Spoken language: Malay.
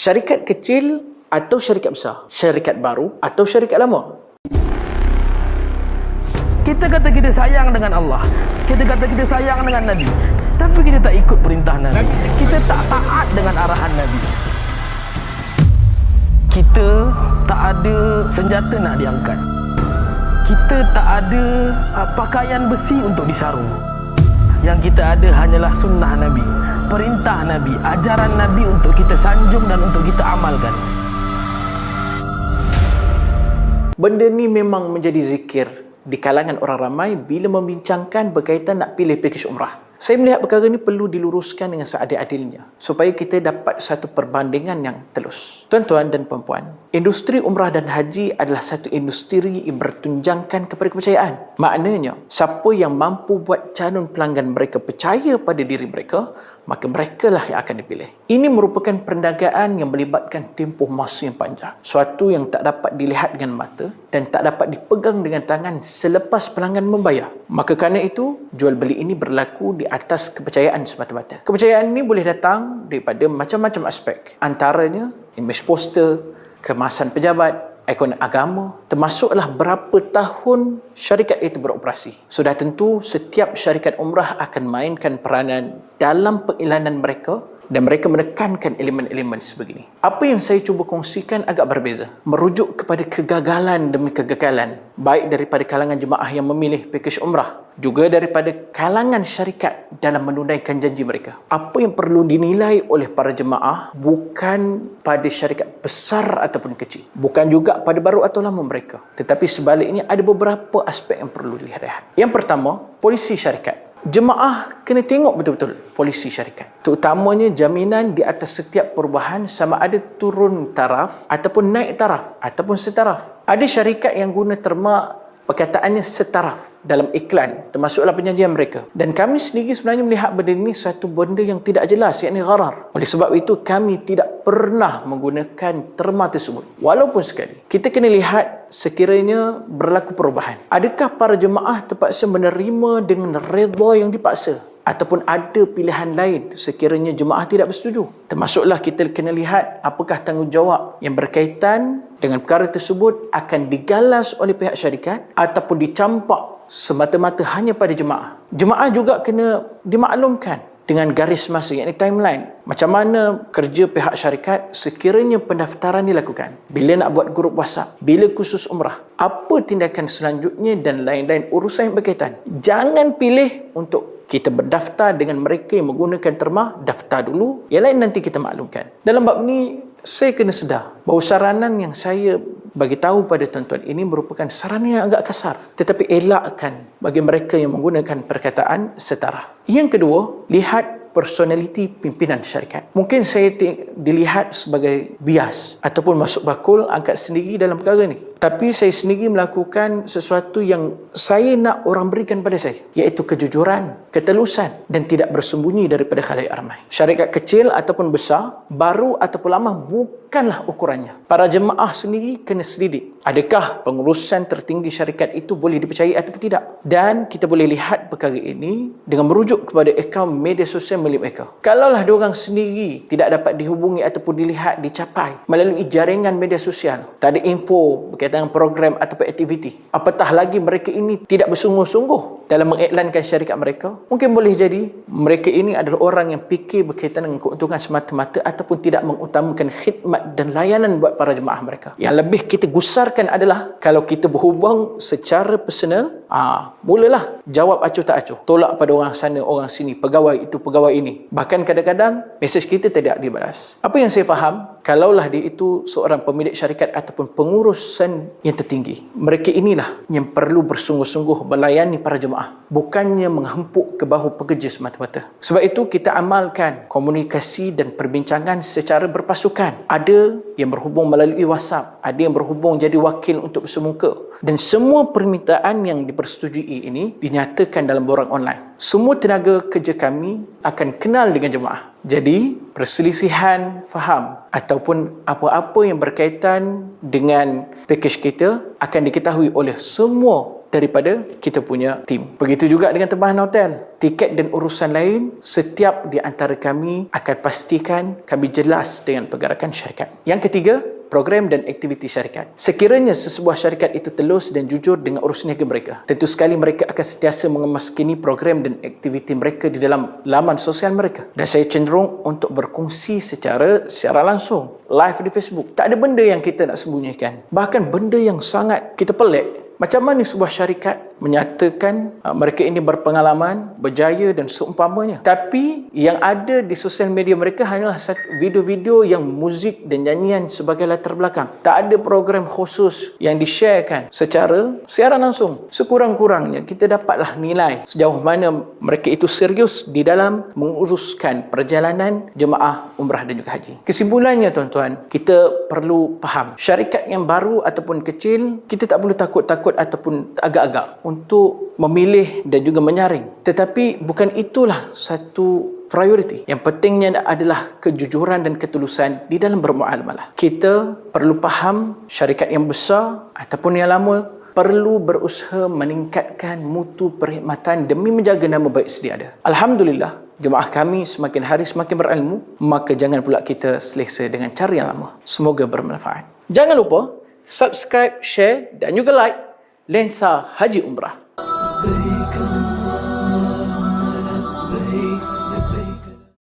Syarikat kecil atau syarikat besar? Syarikat baru atau syarikat lama? Kita kata kita sayang dengan Allah, kita kata kita sayang dengan Nabi, tapi kita tak ikut perintah Nabi, kita tak taat dengan arahan Nabi. Kita tak ada senjata nak diangkat, kita tak ada pakaian besi untuk disarung. Yang kita ada hanyalah sunnah Nabi, perintah Nabi, ajaran Nabi untuk kita sanjung dan untuk kita amalkan. Benda ni memang menjadi zikir di kalangan orang ramai bila membincangkan berkaitan nak pilih pakej umrah. Saya melihat perkara ini perlu diluruskan dengan seadil-adilnya supaya kita dapat satu perbandingan yang telus. Tuan-tuan dan puan-puan, industri umrah dan haji adalah satu industri yang bertunjangkan kepada kepercayaan. Maknanya, siapa yang mampu buat calon pelanggan mereka percaya pada diri mereka, maka merekalah yang akan dipilih. Ini merupakan perniagaan yang melibatkan tempoh masa yang panjang. Suatu yang tak dapat dilihat dengan mata dan tak dapat dipegang dengan tangan selepas pelanggan membayar. Maka kerana itu, jual beli ini berlaku di atas kepercayaan semata-mata. Kepercayaan ini boleh datang daripada macam-macam aspek. Antaranya, image poster, kemasan pejabat, ikon agama, termasuklah berapa tahun syarikat itu beroperasi. Sudah tentu setiap syarikat umrah akan mainkan peranan dalam pengiklanan mereka dan mereka menekankan elemen-elemen sebegini. Apa yang saya cuba kongsikan agak berbeza, merujuk kepada kegagalan demi kegagalan, baik daripada kalangan jemaah yang memilih pakej umrah, juga daripada kalangan syarikat dalam menunaikan janji mereka. Apa yang perlu dinilai oleh para jemaah bukan pada syarikat besar ataupun kecil, bukan juga pada baru atau lama mereka, tetapi sebaliknya ada beberapa aspek yang perlu dilihat. Yang pertama, polisi syarikat. Jemaah kena tengok betul-betul polisi syarikat, terutamanya jaminan di atas setiap perubahan sama ada turun taraf ataupun naik taraf ataupun setaraf. Ada syarikat yang guna terma perkataannya setaraf dalam iklan, termasuklah perjanjian mereka. Dan kami sendiri sebenarnya melihat benda ini satu benda yang tidak jelas, yakni gharar. Oleh sebab itu, kami tidak pernah menggunakan terma tersebut. Walaupun sekali, kita kena lihat sekiranya berlaku perubahan. Adakah para jemaah terpaksa menerima dengan redha yang dipaksa? Ataupun ada pilihan lain sekiranya jemaah tidak bersetuju? Termasuklah kita kena lihat apakah tanggungjawab yang berkaitan dengan perkara tersebut akan digalas oleh pihak syarikat ataupun dicampak semata-mata hanya pada jemaah. Jemaah juga kena dimaklumkan dengan garis masa, yakni timeline. Macam mana kerja pihak syarikat sekiranya pendaftaran dilakukan, bila nak buat grup WhatsApp, bila khusus umrah, apa tindakan selanjutnya dan lain-lain urusan yang berkaitan. Jangan pilih untuk kita berdaftar dengan mereka yang menggunakan terma, daftar dulu, yang lain nanti kita maklumkan. Dalam bab ni, saya kena sedar bahawa saranan yang saya bagi tahu pada tuan-tuan ini merupakan saranan yang agak kasar, tetapi elakkan bagi mereka yang menggunakan perkataan setara. Yang kedua, lihat personaliti pimpinan syarikat. Mungkin saya dilihat sebagai bias ataupun masuk bakul angkat sendiri dalam perkara ni. Tapi saya sendiri melakukan sesuatu yang saya nak orang berikan pada saya, iaitu kejujuran, ketelusan dan tidak bersembunyi daripada khalayak ramai. Syarikat kecil ataupun besar, baru ataupun lama bukanlah ukurannya. Para jemaah sendiri kena selidik. Adakah pengurusan tertinggi syarikat itu boleh dipercayai ataupun tidak? Dan kita boleh lihat perkara ini dengan merujuk kepada akaun media sosial milik mereka. Kalaulah diorang sendiri tidak dapat dihubungi ataupun dilihat, dicapai melalui jaringan media sosial, tak ada info berkaitan dengan program ataupun aktiviti, apatah lagi mereka ini tidak bersungguh-sungguh dalam mengiklankan syarikat mereka, mungkin boleh jadi mereka ini adalah orang yang fikir berkaitan dengan keuntungan semata-mata ataupun tidak mengutamakan khidmat dan layanan buat para jemaah mereka. Yang lebih kita gusarkan adalah kalau kita berhubung secara personal, mulalah jawab acuh tak acuh, tolak pada orang sana, orang sini, pegawai itu, pegawai ini. Bahkan kadang-kadang mesej kita tidak dibalas. Apa yang saya faham, kalaulah dia itu seorang pemilik syarikat ataupun pengurusan yang tertinggi, mereka inilah yang perlu bersungguh-sungguh melayani para jemaah, bukannya menghempuk ke bahu pekerja semata-mata. Sebab itu kita amalkan komunikasi dan perbincangan secara berpasukan. Ada yang berhubung melalui WhatsApp, ada yang berhubung jadi wakil untuk bersemuka, dan semua permintaan yang dipersetujui ini dinyatakan dalam borang online. Semua tenaga kerja kami akan kenal dengan jemaah. Jadi, perselisihan faham ataupun apa-apa yang berkaitan dengan pakej kita akan diketahui oleh semua daripada kita punya tim. Begitu juga dengan tempahan hotel, tiket dan urusan lain, setiap di antara kami akan pastikan kami jelas dengan pergerakan syarikat. Yang ketiga, program dan aktiviti syarikat. Sekiranya sesebuah syarikat itu telus dan jujur dengan urus niaga mereka, tentu sekali mereka akan sentiasa mengemaskini program dan aktiviti mereka di dalam laman sosial mereka. Dan saya cenderung untuk berkongsi secara langsung, live di Facebook. Tak ada benda yang kita nak sembunyikan. Bahkan benda yang sangat kita pelik, macam mana sebuah syarikat menyatakan mereka ini berpengalaman, berjaya dan seumpamanya. Tapi yang ada di sosial media mereka hanyalah video-video yang muzik dan nyanyian sebagai latar belakang. Tak ada program khusus yang di-sharekan secara siaran langsung. Sekurang-kurangnya kita dapatlah nilai sejauh mana mereka itu serius di dalam menguruskan perjalanan jemaah umrah dan juga haji. Kesimpulannya tuan-tuan, kita perlu faham, syarikat yang baru ataupun kecil, kita tak perlu takut-takut ataupun agak-agak untuk memilih dan juga menyaring. Tetapi bukan itulah satu prioriti. Yang pentingnya adalah kejujuran dan ketulusan di dalam bermuamalah. Kita perlu faham syarikat yang besar ataupun yang lama perlu berusaha meningkatkan mutu perkhidmatan demi menjaga nama baik sedia ada. Alhamdulillah, jemaah kami semakin hari semakin berilmu, maka jangan pula kita selesa dengan cara yang lama. Semoga bermanfaat. Jangan lupa subscribe, share dan juga like Lensa Haji Umrah.